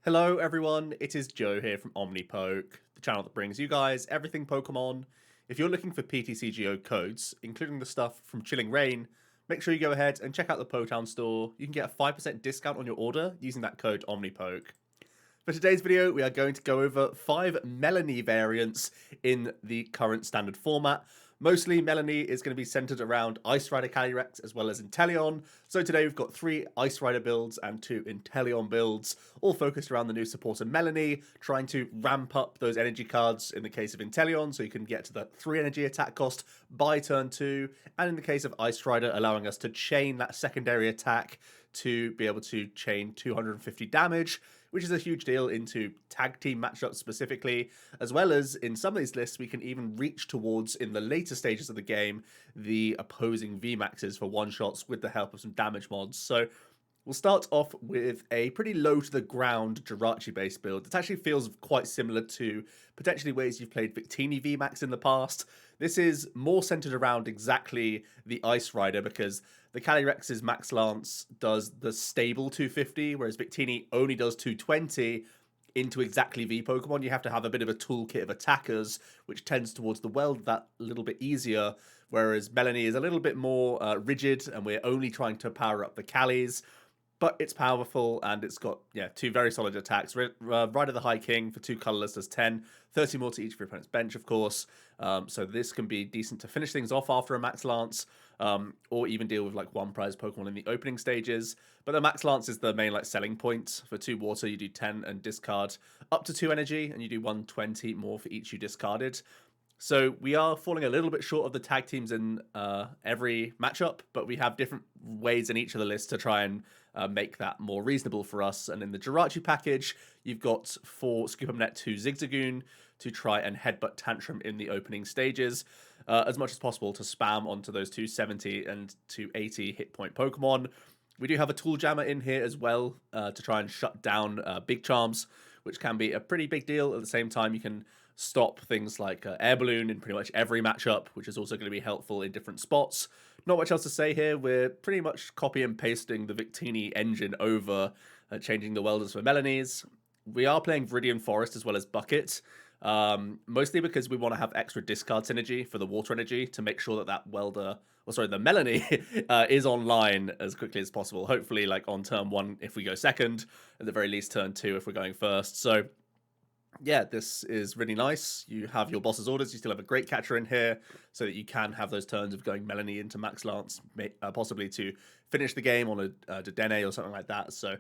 Hello everyone, it is Joe here from Omnipoke, the channel that brings you guys everything Pokemon. If you're looking for PTCGO codes, including the stuff from Chilling Reign, make sure you go ahead and check out the Potown store. You can get a 5% discount on your order using that code Omnipoke. For today's video, we are going to go over 5 Melony variants in the current standard format. Mostly, Melony is going to be centered around Ice Rider Calyrex as well as Inteleon. So today we've got 3 Ice Rider builds and 2 Inteleon builds, all focused around the new supporter Melony, trying to ramp up those energy cards in the case of Inteleon, so you can get to the 3 energy attack cost by turn 2, and in the case of Ice Rider, allowing us to chain that secondary attack to be able to chain 250 damage, which is a huge deal into tag team matchups specifically, as well as in some of these lists we can even reach towards, in the later stages of the game, the opposing VMAXs for one-shots with the help of some damage mods. So we'll start off with a pretty low to the ground Jirachi based build. It actually feels quite similar to potentially ways you've played Victini VMAX in the past. This is more centered around exactly the Ice Rider, because the Calyrex's Max Lance does the stable 250, whereas Victini only does 220. Into exactly V Pokemon, you have to have a bit of a toolkit of attackers, which tends towards the Weld that a little bit easier, whereas Melony is a little bit more rigid, and we're only trying to power up the Calys. But it's powerful, and it's got, 2 very solid attacks. Rider the High King for 2 colorless does 10, 30 more to each of your opponent's bench, of course. So this can be decent to finish things off after a Max Lance, or even deal with like 1 prize Pokemon in the opening stages. But the Max Lance is the main selling point. For 2 water, you do 10 and discard up to 2 energy, and you do 120 more for each you discarded. So we are falling a little bit short of the tag teams in every matchup, but we have different ways in each of the lists to try and make that more reasonable for us. And in the Jirachi package, you've got 4 Scoop Up Net 2 Zigzagoon to try and Headbutt Tantrum in the opening stages, as much as possible to spam onto those 270 and 280 hit point Pokemon. We do have a Tool Jammer in here as well to try and shut down Big Charms, which can be a pretty big deal. At the same time, you can stop things like Air Balloon in pretty much every matchup, which is also going to be helpful in different spots. Not much else to say here. We're pretty much copy and pasting the Victini engine over, changing the welders for Melony's. We are playing Viridian Forest as well as Bucket, mostly because we want to have extra discard synergy for the water energy to make sure that that welder, the Melony, is online as quickly as possible. Hopefully, on turn 1 if we go second, at the very least turn 2 if we're going first. So yeah, this is really nice. You have your boss's orders. You still have a great catcher in here, so that you can have those turns of going Melony into Max Lance, possibly to finish the game on a Dedenne or something like that. So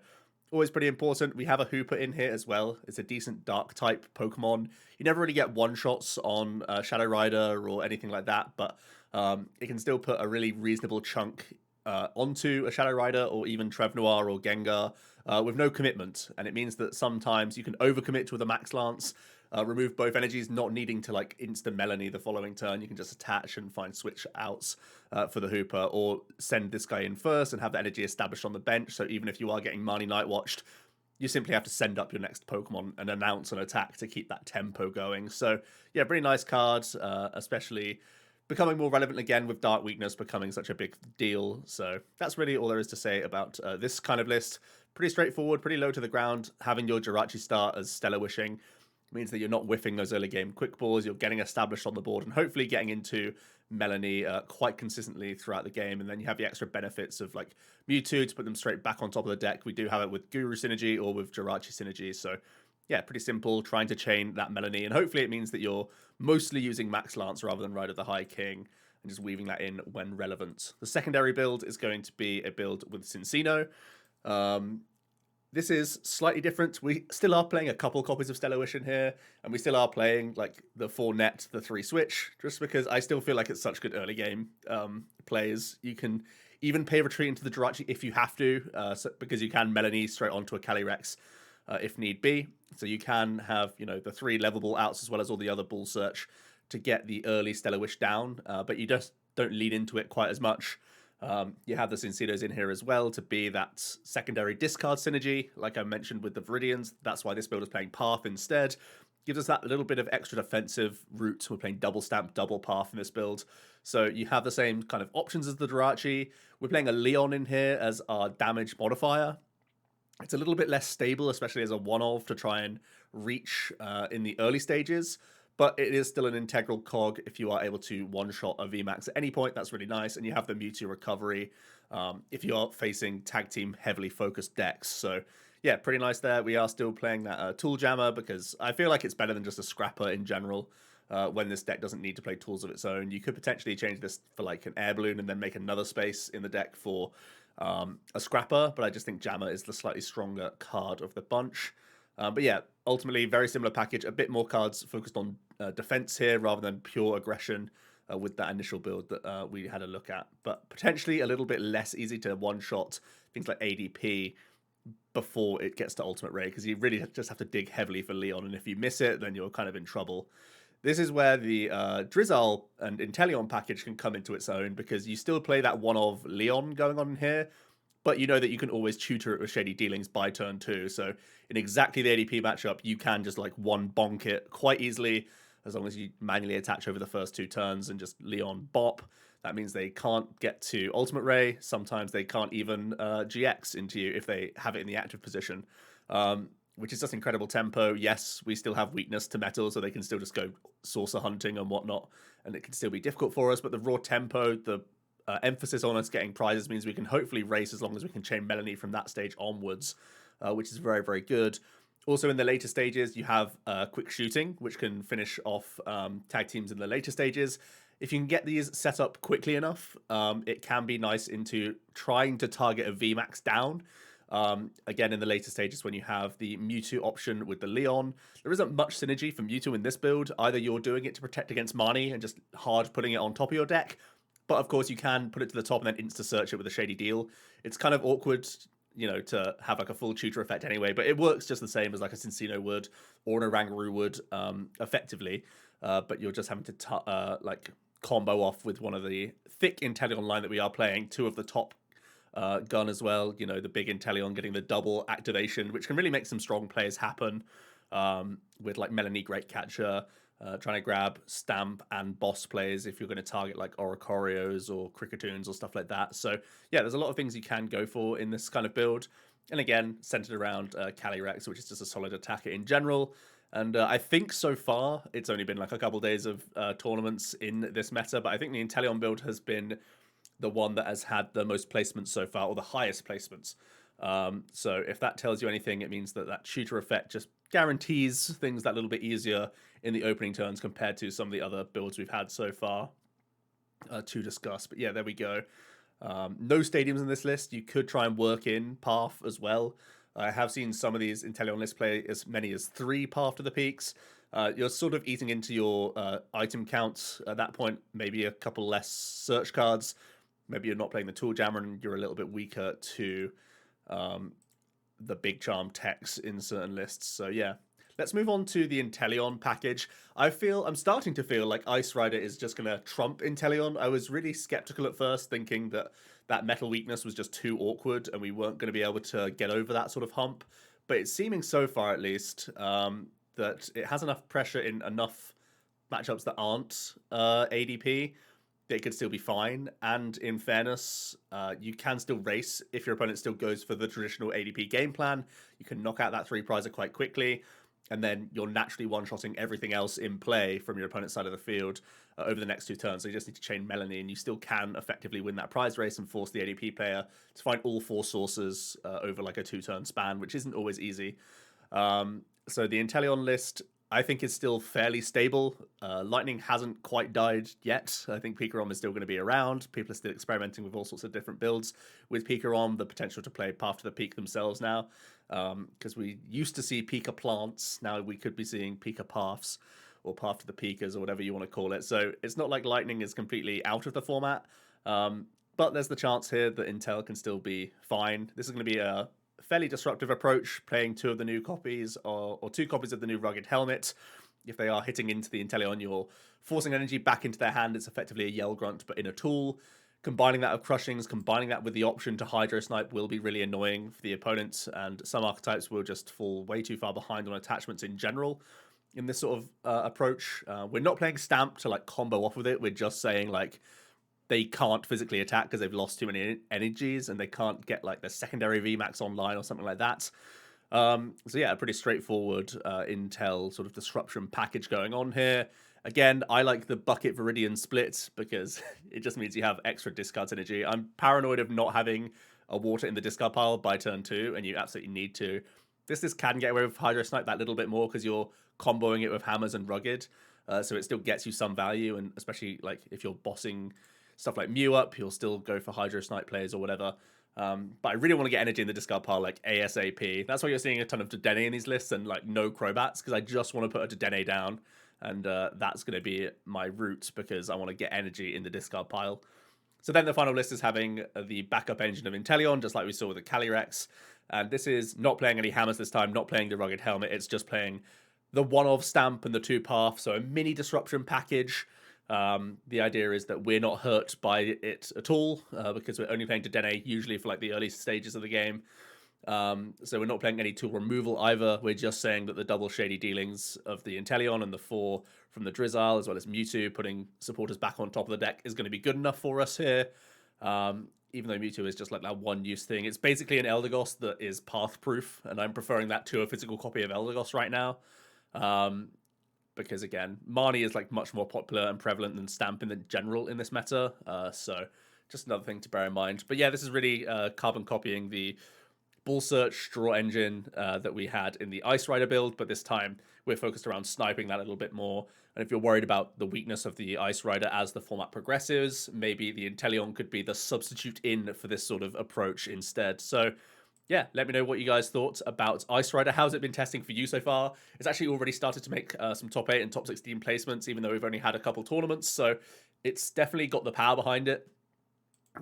always pretty important. We have a Hooper in here as well. It's a decent dark type Pokemon. You never really get one-shots on Shadow Rider or anything like that, but it can still put a really reasonable chunk onto a Shadow Rider or even Trevnoir or Gengar with no commitment. And it means that sometimes you can overcommit with a Max Lance, remove both energies, not needing to instant Melony the following turn. You can just attach and find switch outs for the Hooper, or send this guy in first and have the energy established on the bench. So even if you are getting Marnie Night Watched, you simply have to send up your next Pokemon and announce an attack to keep that tempo going. So yeah, pretty nice cards, especially becoming more relevant again with Dark Weakness becoming such a big deal. So that's really all there is to say about this kind of list. Pretty straightforward, pretty low to the ground. Having your Jirachi start as Stellar Wishing means that you're not whiffing those early game quick balls. You're getting established on the board and hopefully getting into Melony quite consistently throughout the game. And then you have the extra benefits of Mewtwo to put them straight back on top of the deck. We do have it with Guru Synergy or with Jirachi Synergy. So yeah, pretty simple, trying to chain that Melony, and hopefully it means that you're mostly using Max Lance rather than Rider the High King, and just weaving that in when relevant. The secondary build is going to be a build with Cinccino. This is slightly different. We still are playing a couple copies of Stellar Wish in here, and we still are playing the 4 net, the 3 switch, just because I still feel like it's such good early game plays. You can even pay retreat into the Jirachi if you have to, because you can Melony straight onto a Calyrex if need be. So you can have, the 3 level ball outs as well as all the other ball search to get the early Stellar Wish down, but you just don't lead into it quite as much. You have the Cincinos in here as well to be that secondary discard synergy, like I mentioned with the Viridians. That's why this build is playing Path instead. Gives us that little bit of extra defensive route. We're playing double stamp, double Path in this build. So you have the same kind of options as the Jirachi. We're playing a Leon in here as our damage modifier. It's a little bit less stable, especially as a one-of to try and reach in the early stages, but it is still an integral cog if you are able to one-shot a VMAX at any point. That's really nice, and you have the Mewtwo recovery if you are facing tag team heavily focused decks. So yeah, pretty nice there. We are still playing that Tool Jammer because I feel like it's better than just a Scrapper in general. When this deck doesn't need to play tools of its own, you could potentially change this for like an Air Balloon and then make another space in the deck for a Scrapper, but I just think Jammer is the slightly stronger card of the bunch. But yeah, ultimately, very similar package, a bit more cards focused on defense here rather than pure aggression with that initial build that we had a look at. But potentially a little bit less easy to one-shot things like ADP before it gets to Ultimate Ray, because you really just have to dig heavily for Leon, and if you miss it, then you're kind of in trouble. This is where the Drizzle and Inteleon package can come into its own, because you still play that one of Leon going on here, but you know that you can always tutor it with Shady Dealings by turn 2. So in exactly the ADP matchup, you can just like one bonk it quite easily, as long as you manually attach over the first 2 turns and just Leon bop. That means they can't get to Ultimate Ray. Sometimes they can't even GX into you if they have it in the active position. Which is just incredible tempo. Yes, we still have weakness to metal, so they can still just go saucer hunting and whatnot, and it can still be difficult for us, but the raw tempo, the emphasis on us getting prizes means we can hopefully race as long as we can chain Melony from that stage onwards, which is very, very good. Also, in the later stages, you have quick shooting, which can finish off tag teams in the later stages. If you can get these set up quickly enough, it can be nice into trying to target a VMAX down. Again, in the later stages, when you have the Mewtwo option with the Leon, there isn't much synergy for Mewtwo in this build. Either you're doing it to protect against Marnie and just hard putting it on top of your deck, but of course you can put it to the top and then insta-search it with a Shady Deal. It's kind of awkward, you know, to have like a full tutor effect anyway, but it works just the same as like a Cinccino would or an Oranguru would effectively, but you're just having to like combo off with one of the thick Inteleon line that we are playing, 2 of the top gun as well, you know, the big Inteleon getting the double activation, which can really make some strong plays happen with like Melony Great Catcher, trying to grab Stamp and boss plays if you're going to target like Oricorios or Cricketoons or stuff like that. So yeah, there's a lot of things you can go for in this kind of build. And again, centered around Calyrex, which is just a solid attacker in general. And I think so far, it's only been like a couple days of tournaments in this meta, but I think the Inteleon build has been the one that has had the most placements so far, or the highest placements. So if that tells you anything, it means that that tutor effect just guarantees things that little bit easier in the opening turns compared to some of the other builds we've had so far to discuss. But yeah, there we go. No stadiums in this list. You could try and work in Path as well. I have seen some of these Inteleon lists play as many as 3 Path to the Peaks. You're sort of eating into your item counts at that point, maybe a couple less search cards. Maybe you're not playing the Tool Jammer and you're a little bit weaker to the Big Charm techs in certain lists. So yeah, let's move on to the Inteleon package. I'm starting to feel like Ice Rider is just going to trump Inteleon. I was really skeptical at first, thinking that that metal weakness was just too awkward and we weren't going to be able to get over that sort of hump. But it's seeming so far, at least, that it has enough pressure in enough matchups that aren't ADP. It could still be fine, and in fairness, you can still race if your opponent still goes for the traditional ADP game plan. You can knock out that 3 prizer quite quickly, and then you're naturally one-shotting everything else in play from your opponent's side of the field over the next 2 turns. So you just need to chain Melony, and you still can effectively win that prize race and force the ADP player to find all 4 sources over like a 2-turn span, which isn't always easy. So the Inteleon list, I think, is still fairly stable. Lightning hasn't quite died yet. I think Pikarom is still going to be around. People are still experimenting with all sorts of different builds with Pikarom, the potential to play Path to the Peak themselves now. Because we used to see Pika plants, now we could be seeing Pika paths, or Path to the Pikas, or whatever you want to call it. So it's not like Lightning is completely out of the format. But there's the chance here that Intel can still be fine. This is going to be a fairly disruptive approach, playing 2 of the new copies or 2 copies of the new Rugged Helmet. If they are hitting into the Inteleon, you're forcing energy back into their hand. It's effectively a Yell Grunt, but in a tool. Combining that with Crushings, combining that with the option to Hydro Snipe will be really annoying for the opponents, and some archetypes will just fall way too far behind on attachments in general in this sort of approach. We're not playing Stamp to like combo off with it. We're just saying like, they can't physically attack because they've lost too many energies, and they can't get like the secondary VMAX online or something like that. So yeah, a pretty straightforward Intel sort of disruption package going on here. Again, I like the Bucket Viridian split because it just means you have extra discard energy. I'm paranoid of not having a water in the discard pile by turn 2, and you absolutely need to. This can get away with Hydro Snipe that little bit more because you're comboing it with Hammers and Rugged, so it still gets you some value, and especially like if you're bossing stuff like Mew up, you'll still go for Hydro Snipe plays or whatever. But I really want to get energy in the discard pile like ASAP. That's why you're seeing a ton of Dedenne in these lists and like no Crobats, because I just want to put a Dedenne down, and that's going to be my route because I want to get energy in the discard pile. So then the final list is having the backup engine of Inteleon, just like we saw with the Calyrex. And this is not playing any Hammers this time, not playing the Rugged Helmet. It's just playing the one-of stamp and the 2-path, so a mini disruption package. The idea is that we're not hurt by it at all because we're only playing Dedenne usually for like the early stages of the game. So we're not playing any tool removal either. We're just saying that the double shady dealings of the Inteleon and the 4 from the Drizzile, as well as Mewtwo, putting supporters back on top of the deck is going to be good enough for us here. Even though Mewtwo is just like that one-use thing. It's basically an Eldegoss that is path-proof, and I'm preferring that to a physical copy of Eldegoss right now. Because again, Marnie is like much more popular and prevalent than Stamp in the general in this meta. So just another thing to bear in mind. But yeah, this is really carbon copying the Bull Search Straw Engine that we had in the Ice Rider build, but this time we're focused around sniping that a little bit more. And if you're worried about the weakness of the Ice Rider as the format progresses, maybe the Inteleon could be the substitute in for this sort of approach instead. So yeah, let me know what you guys thought about Ice Rider. How's it been testing for you so far? It's actually already started to make some top 8 and top 16 placements, even though we've only had a couple tournaments. So it's definitely got the power behind it.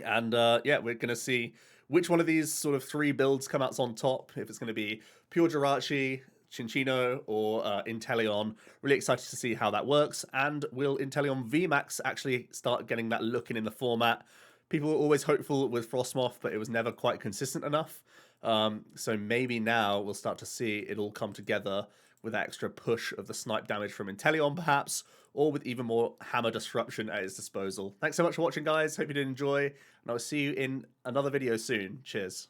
And yeah, we're going to see which one of these sort of 3 builds come out on top. If it's going to be Pure Jirachi, Cinccino, or Inteleon. Really excited to see how that works. And will Inteleon VMAX actually start getting that looking in the format? People were always hopeful with Frostmoth, but it was never quite consistent enough. So maybe now we'll start to see it all come together with that extra push of the snipe damage from Inteleon, perhaps, or with even more hammer disruption at its disposal. Thanks so much for watching, guys. Hope you did enjoy, and I'll see you in another video soon. Cheers.